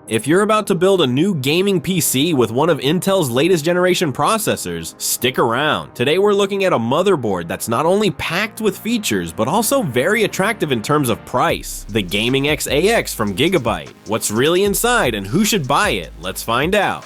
If you're about to build a new gaming PC with one of Intel's latest generation processors, stick around. Today we're looking at a motherboard that's not only packed with features, but also very attractive in terms of price. The Gaming X from Gigabyte. What's really inside and who should buy it? Let's find out.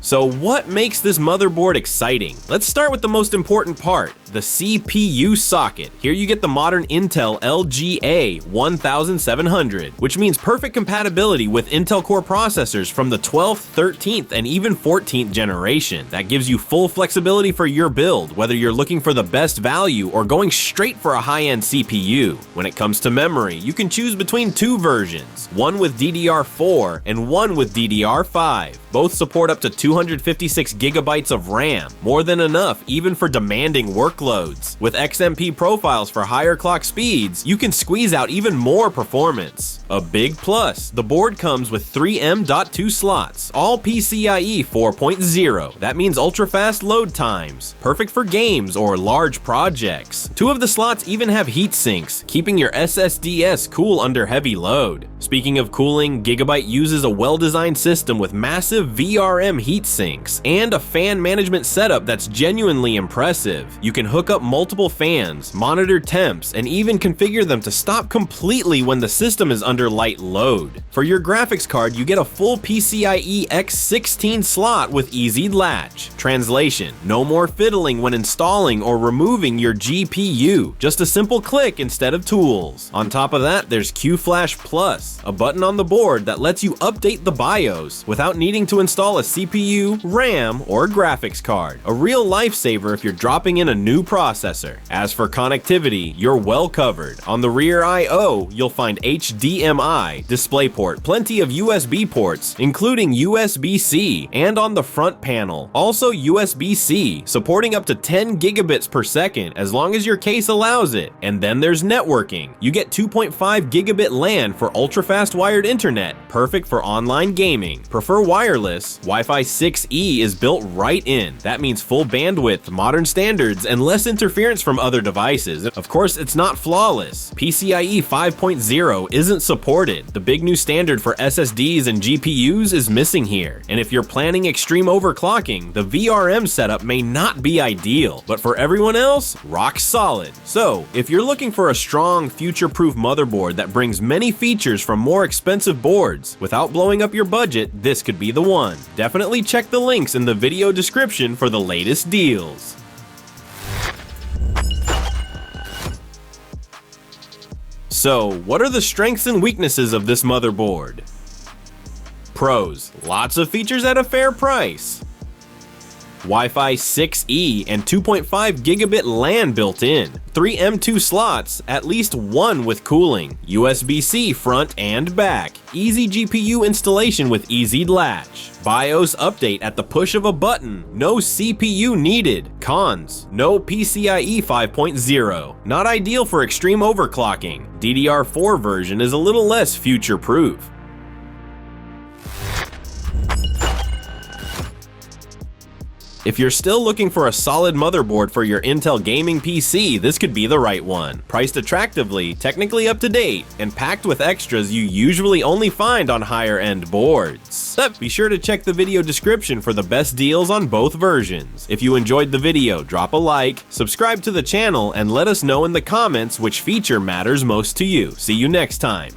So what makes this motherboard exciting? Let's start with the most important part, the CPU socket. Here you get the modern Intel LGA 1700, which means perfect compatibility with Intel Core processors from the 12th, 13th, and even 14th generation. That gives you full flexibility for your build, whether you're looking for the best value or going straight for a high-end CPU. When it comes to memory, you can choose between two versions, one with DDR4 and one with DDR5. Both support up to 256 gigabytes of RAM, more than enough even for demanding workloads. With XMP profiles for higher clock speeds, you can squeeze out even more performance. A big plus, the board comes with 3 M.2 slots, all PCIe 4.0. That means ultra-fast load times, perfect for games or large projects. 2 of the slots even have heat sinks, keeping your SSDs cool under heavy load. Speaking of cooling, Gigabyte uses a well-designed system with massive VRM heat sinks and a fan management setup that's genuinely impressive. You can hook up multiple fans, monitor temps, and even configure them to stop completely when the system is under light load. For your graphics card, you get a full PCIe X16 slot with easy latch. Translation: no more fiddling when installing or removing your GPU. Just a simple click instead of tools. On top of that, there's QFlash Plus, a button on the board that lets you update the BIOS without needing to install a CPU, RAM, or graphics card. A real lifesaver if you're dropping in a new processor. As for connectivity, you're well covered. On the rear I/O, you'll find HDMI, DisplayPort, plenty of USB ports, including USB-C, and on the front panel, also USB-C, supporting up to 10 gigabits per second as long as your case allows it. And then there's networking. You get 2.5 gigabit LAN for ultra-fast wired internet, perfect for online gaming. Prefer wireless? Wi-Fi 6E is built right in. That means full bandwidth, modern standards, and less interference from other devices. Of course, it's not flawless. PCIe 5.0 isn't supported. The big new standard for SSDs and GPUs is missing here. And if you're planning extreme overclocking, the VRM setup may not be ideal. But for everyone else, rock solid. So, if you're looking for a strong, future-proof motherboard that brings many features from more expensive boards without blowing up your budget, this could be the one. Definitely check the links in the video description for the latest deals. So, what are the strengths and weaknesses of this motherboard? Pros: lots of features at a fair price. Wi-Fi 6E and 2.5 gigabit LAN built in. 3 M.2 slots, at least one with cooling. USB-C front and back. Easy GPU installation with easy latch. BIOS update at the push of a button. No CPU needed. Cons: no PCIe 5.0. Not ideal for extreme overclocking. DDR4 version is a little less future-proof. If you're still looking for a solid motherboard for your Intel gaming PC, this could be the right one. Priced attractively, technically up to date, and packed with extras you usually only find on higher end boards. Be sure to check the video description for the best deals on both versions. If you enjoyed the video, drop a like, subscribe to the channel, and let us know in the comments which feature matters most to you. See you next time.